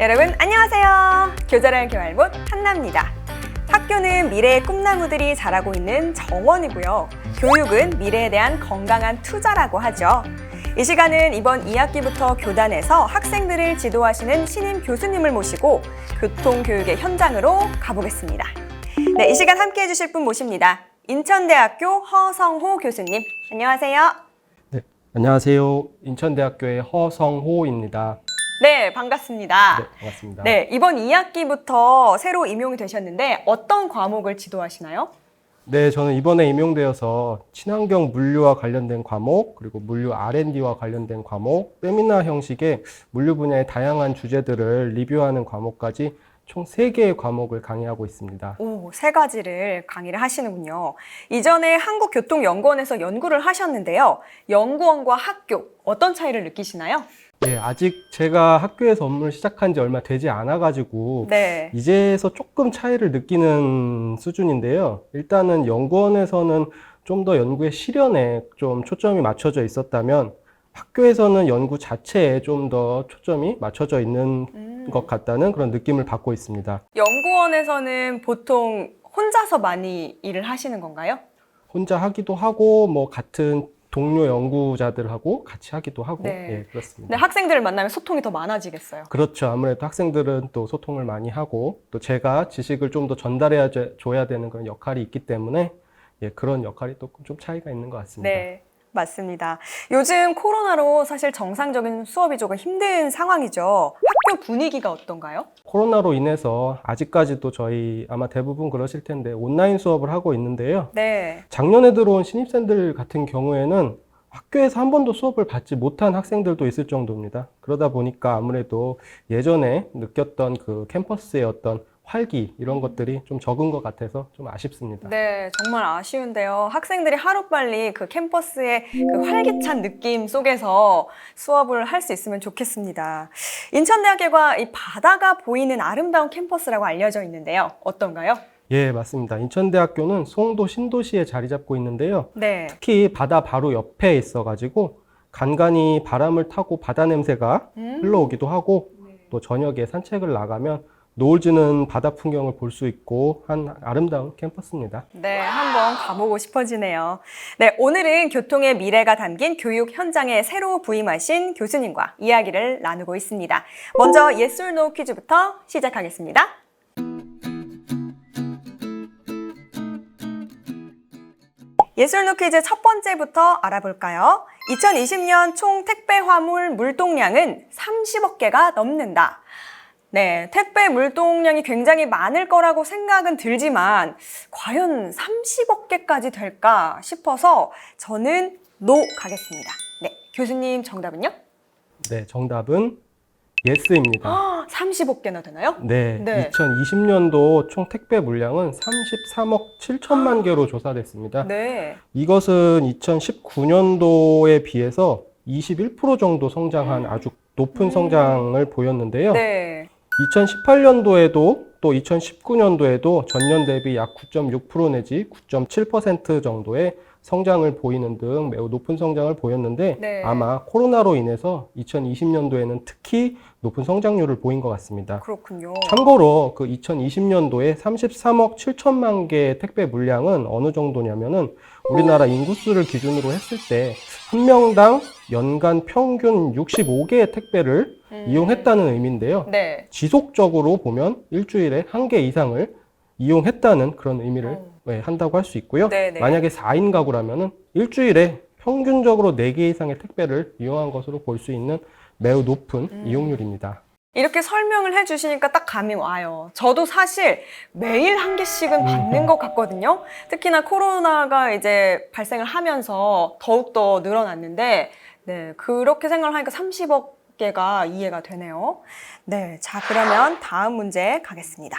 여러분 안녕하세요. 교자랄 교활못 한나입니다. 학교는 미래의 꿈나무들이 자라고 있는 정원이고요. 교육은 미래에 대한 건강한 투자라고 하죠. 이 시간은 이번 2학기부터 교단에서 학생들을 지도하시는 신임 교수님을 모시고 교통교육의 현장으로 가보겠습니다. 네, 이 시간 함께해 주실 분 모십니다. 인천대학교 허성호 교수님, 안녕하세요. 네, 안녕하세요. 인천대학교의 허성호입니다. 네, 반갑습니다. 네, 반갑습니다. 네, 이번 2학기부터 새로 임용이 되셨는데 어떤 과목을 지도하시나요? 네, 저는 이번에 임용되어서 친환경 물류와 관련된 과목, 그리고 물류 R&D와 관련된 과목, 세미나 형식의 물류 분야의 다양한 주제들을 리뷰하는 과목까지 총 3개의 과목을 강의하고 있습니다. 오, 3가지를 강의를 하시는군요. 이전에 한국교통연구원에서 연구를 하셨는데요. 연구원과 학교, 어떤 차이를 느끼시나요? 네, 아직 제가 학교에서 업무를 시작한 지 얼마 되지 않아가지고 네. 이제서 조금 차이를 느끼는 수준인데요. 일단은 연구원에서는 좀 더 연구의 실현에 좀 초점이 맞춰져 있었다면 학교에서는 연구 자체에 좀 더 초점이 맞춰져 있는 것 같다는 그런 느낌을 받고 있습니다. 연구원에서는 보통 혼자서 많이 일을 하시는 건가요? 혼자 하기도 하고 뭐 같은 동료 연구자들하고 같이 하기도 하고 네. 예, 그렇습니다. 근데 학생들을 만나면 소통이 더 많아지겠어요. 그렇죠. 아무래도 학생들은 또 소통을 많이 하고 또 제가 지식을 좀 더 전달해 줘야 되는 그런 역할이 있기 때문에 예, 그런 역할이 또 좀 차이가 있는 것 같습니다. 네, 맞습니다. 요즘 코로나로 사실 정상적인 수업이 조금 힘든 상황이죠. 학교 분위기가 어떤가요? 코로나로 인해서 아직까지도 저희 아마 대부분 그러실 텐데 온라인 수업을 하고 있는데요. 네. 작년에 들어온 신입생들 같은 경우에는 학교에서 한 번도 수업을 받지 못한 학생들도 있을 정도입니다. 그러다 보니까 아무래도 예전에 느꼈던 그 캠퍼스의 어떤 활기 이런 것들이 좀 적은 것 같아서 좀 아쉽습니다. 네, 정말 아쉬운데요. 학생들이 하루빨리 그 캠퍼스의 그 활기찬 느낌 속에서 수업을 할 수 있으면 좋겠습니다. 인천대학교가 이 바다가 보이는 아름다운 캠퍼스라고 알려져 있는데요. 어떤가요? 예, 맞습니다. 인천대학교는 송도 신도시에 자리 잡고 있는데요. 네. 특히 바다 바로 옆에 있어가지고 간간히 바람을 타고 바다 냄새가 흘러오기도 하고 또 저녁에 산책을 나가면 노을 지는 바다 풍경을 볼 수 있고 한 아름다운 캠퍼스입니다. 네, 한번 가보고 싶어지네요. 네, 오늘은 교통의 미래가 담긴 교육 현장에 새로 부임하신 교수님과 이야기를 나누고 있습니다. 먼저 yes or no 퀴즈부터 시작하겠습니다. yes or no 퀴즈 첫 번째부터 알아볼까요? 2020년 총 택배 화물 물동량은 30억 개가 넘는다. 네, 택배 물동량이 굉장히 많을 거라고 생각은 들지만 과연 30억 개까지 될까 싶어서 저는 NO 가겠습니다. 네, 교수님 정답은요? 네, 정답은 예스입니다. 30억 개나 되나요? 네, 네. 2020년도 총 택배 물량은 33억 7천만 개로 조사됐습니다. 네. 이것은 2019년도에 비해서 21% 정도 성장한 아주 높은 성장을 보였는데요. 네. 2018년도에도 또 2019년도에도 전년 대비 약 9.6% 내지 9.7% 정도의 성장을 보이는 등 매우 높은 성장을 보였는데 네. 아마 코로나로 인해서 2020년도에는 특히 높은 성장률을 보인 것 같습니다. 그렇군요. 참고로 그 2020년도에 33억 7천만 개의 택배 물량은 어느 정도냐면은 우리나라 인구수를 기준으로 했을 때 한 명당 연간 평균 65개의 택배를 이용했다는 의미인데요. 네. 지속적으로 보면 일주일에 1개 이상을 이용했다는 그런 의미를 한다고 할 수 있고요. 네네. 만약에 4인 가구라면은 일주일에 평균적으로 4개 이상의 택배를 이용한 것으로 볼 수 있는 매우 높은 이용률입니다. 이렇게 설명을 해주시니까 딱 감이 와요. 저도 사실 매일 1개씩은 받는 것 같거든요. 특히나 코로나가 이제 발생을 하면서 더욱더 늘어났는데, 네, 그렇게 생각을 하니까 30억 개가 이해가 되네요. 네, 자, 그러면 다음 문제 가겠습니다.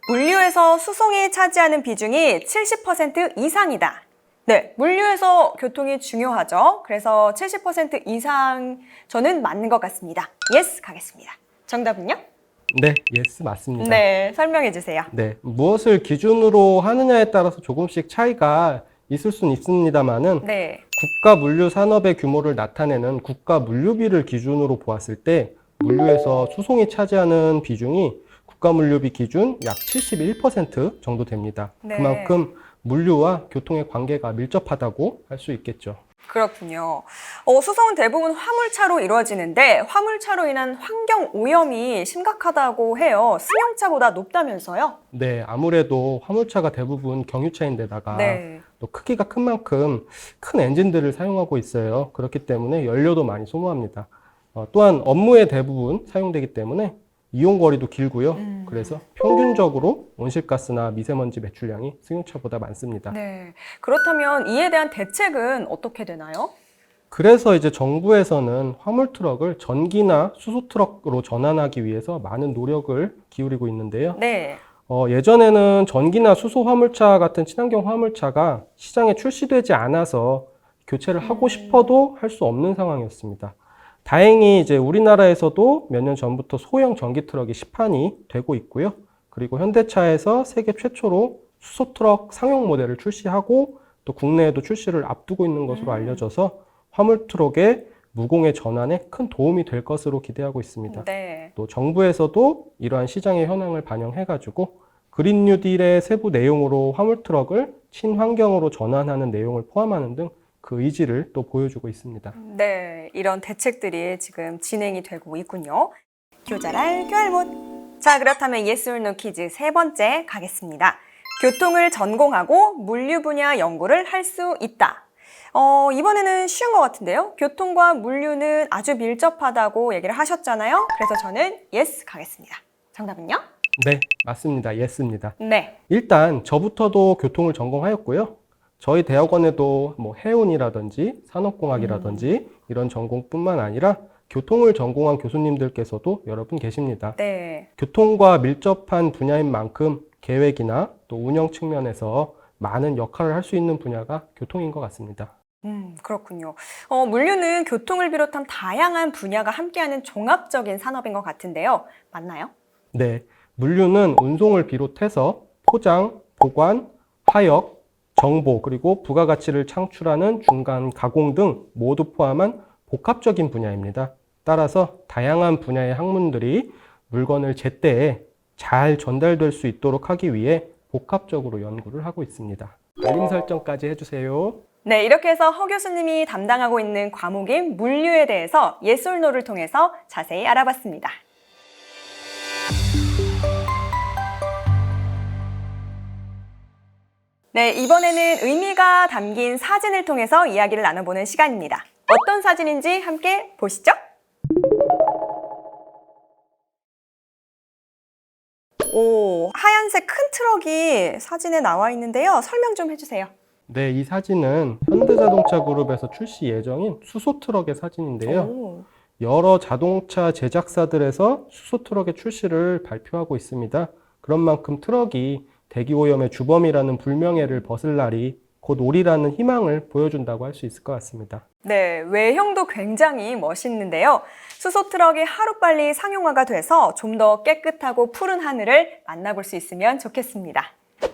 물류에서 수송이 차지하는 비중이 70% 이상이다. 네, 물류에서 교통이 중요하죠. 그래서 70% 이상 저는 맞는 것 같습니다. 예스 가겠습니다. 정답은요? 네, 예스 맞습니다. 네, 설명해 주세요. 네, 무엇을 기준으로 하느냐에 따라서 조금씩 차이가 있을 수는 있습니다만은 네. 국가 물류 산업의 규모를 나타내는 국가 물류비를 기준으로 보았을 때 물류에서 수송이 차지하는 비중이 국가물류비 기준 약 71% 정도 됩니다. 네. 그만큼 물류와 교통의 관계가 밀접하다고 할 수 있겠죠. 그렇군요. 수송은 대부분 화물차로 이루어지는데 화물차로 인한 환경 오염이 심각하다고 해요. 승용차보다 높다면서요? 네, 아무래도 화물차가 대부분 경유차인데다가 네. 또 크기가 큰 만큼 큰 엔진들을 사용하고 있어요. 그렇기 때문에 연료도 많이 소모합니다. 또한 업무에 대부분 사용되기 때문에 이용 거리도 길고요. 그래서 평균적으로 온실가스나 미세먼지 배출량이 승용차보다 많습니다. 네. 그렇다면 이에 대한 대책은 어떻게 되나요? 그래서 이제 정부에서는 화물 트럭을 전기나 수소 트럭으로 전환하기 위해서 많은 노력을 기울이고 있는데요. 네. 예전에는 전기나 수소 화물차 같은 친환경 화물차가 시장에 출시되지 않아서 교체를 하고 싶어도 할 수 없는 상황이었습니다. 다행히 이제 우리나라에서도 몇 년 전부터 소형 전기 트럭이 시판이 되고 있고요. 그리고 현대차에서 세계 최초로 수소 트럭 상용 모델을 출시하고 또 국내에도 출시를 앞두고 있는 것으로 알려져서 화물 트럭의 무공해 전환에 큰 도움이 될 것으로 기대하고 있습니다. 네. 또 정부에서도 이러한 시장의 현황을 반영해가지고 그린 뉴딜의 세부 내용으로 화물 트럭을 친환경으로 전환하는 내용을 포함하는 등 그 의지를 또 보여주고 있습니다. 네. 이런 대책들이 지금 진행이 되고 있군요. 교잘할 교알못. 자, 그렇다면 Yes or No 퀴즈 세 번째 가겠습니다. 교통을 전공하고 물류 분야 연구를 할 수 있다. 이번에는 쉬운 것 같은데요. 교통과 물류는 아주 밀접하다고 얘기를 하셨잖아요. 그래서 저는 yes 가겠습니다. 정답은요? 네, 맞습니다. Yes입니다. 네. 일단 저부터도 교통을 전공하였고요. 저희 대학원에도 뭐 해운이라든지 산업공학이라든지 이런 전공뿐만 아니라 교통을 전공한 교수님들께서도 여러 분 계십니다. 네. 교통과 밀접한 분야인 만큼 계획이나 또 운영 측면에서 많은 역할을 할 수 있는 분야가 교통인 것 같습니다. 그렇군요. 물류는 교통을 비롯한 다양한 분야가 함께하는 종합적인 산업인 것 같은데요. 맞나요? 네, 물류는 운송을 비롯해서 포장, 보관, 하역, 정보, 그리고 부가가치를 창출하는 중간 가공 등 모두 포함한 복합적인 분야입니다. 따라서 다양한 분야의 학문들이 물건을 제때에 잘 전달될 수 있도록 하기 위해 복합적으로 연구를 하고 있습니다. 알림 설정까지 해주세요. 네, 이렇게 해서 허 교수님이 담당하고 있는 과목인 물류에 대해서 Yes or No를 통해서 자세히 알아봤습니다. 네, 이번에는 의미가 담긴 사진을 통해서 이야기를 나눠보는 시간입니다. 어떤 사진인지 함께 보시죠. 오, 하얀색 큰 트럭이 사진에 나와 있는데요. 설명 좀 해주세요. 네, 이 사진은 현대자동차 그룹에서 출시 예정인 수소 트럭의 사진인데요. 오. 여러 자동차 제작사들에서 수소 트럭의 출시를 발표하고 있습니다. 그런 만큼 트럭이 대기 오염의 주범이라는 불명예를 벗을 날이 곧 오리라는 희망을 보여준다고 할 수 있을 것 같습니다. 네, 외형도 굉장히 멋있는데요. 수소 트럭이 하루빨리 상용화가 돼서 좀 더 깨끗하고 푸른 하늘을 만나볼 수 있으면 좋겠습니다.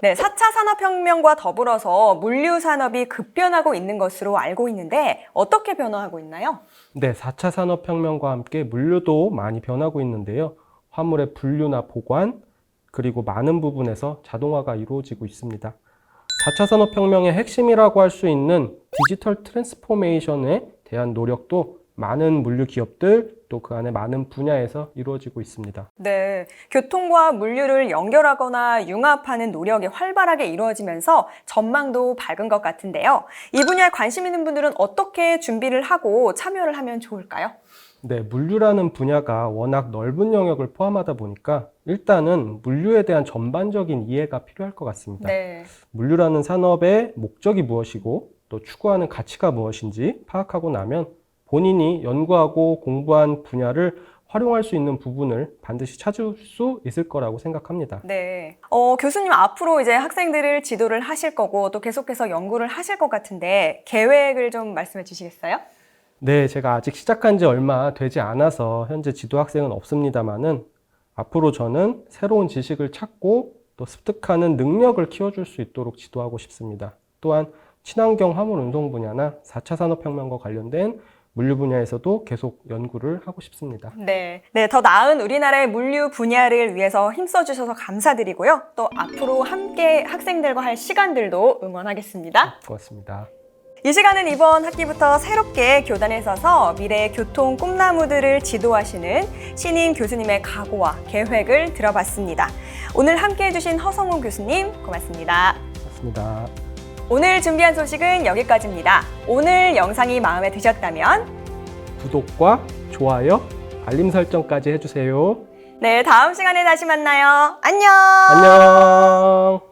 네, 4차 산업혁명과 더불어서 물류 산업이 급변하고 있는 것으로 알고 있는데 어떻게 변화하고 있나요? 네, 4차 산업혁명과 함께 물류도 많이 변하고 있는데요. 화물의 분류나 보관, 그리고 많은 부분에서 자동화가 이루어지고 있습니다. 4차 산업혁명의 핵심이라고 할 수 있는 디지털 트랜스포메이션에 대한 노력도 많은 물류 기업들 또 그 안에 많은 분야에서 이루어지고 있습니다. 네, 교통과 물류를 연결하거나 융합하는 노력이 활발하게 이루어지면서 전망도 밝은 것 같은데요. 이 분야에 관심 있는 분들은 어떻게 준비를 하고 참여를 하면 좋을까요? 네, 물류라는 분야가 워낙 넓은 영역을 포함하다 보니까 일단은 물류에 대한 전반적인 이해가 필요할 것 같습니다. 네. 물류라는 산업의 목적이 무엇이고 또 추구하는 가치가 무엇인지 파악하고 나면 본인이 연구하고 공부한 분야를 활용할 수 있는 부분을 반드시 찾을 수 있을 거라고 생각합니다. 네. 교수님 앞으로 이제 학생들을 지도를 하실 거고 또 계속해서 연구를 하실 것 같은데 계획을 좀 말씀해 주시겠어요? 네, 제가 아직 시작한 지 얼마 되지 않아서 현재 지도 학생은 없습니다만은 앞으로 저는 새로운 지식을 찾고 또 습득하는 능력을 키워줄 수 있도록 지도하고 싶습니다. 또한 친환경 화물 운송 분야나 4차 산업혁명과 관련된 물류 분야에서도 계속 연구를 하고 싶습니다. 네. 네, 더 나은 우리나라의 물류 분야를 위해서 힘써주셔서 감사드리고요. 또 앞으로 함께 학생들과 할 시간들도 응원하겠습니다. 고맙습니다. 이 시간은 이번 학기부터 새롭게 교단에 서서 미래의 교통 꿈나무들을 지도하시는 신임 교수님의 각오와 계획을 들어봤습니다. 오늘 함께 해주신 허성훈 교수님 고맙습니다. 고맙습니다. 오늘 준비한 소식은 여기까지입니다. 오늘 영상이 마음에 드셨다면 구독과 좋아요, 알림 설정까지 해주세요. 네, 다음 시간에 다시 만나요. 안녕! 안녕!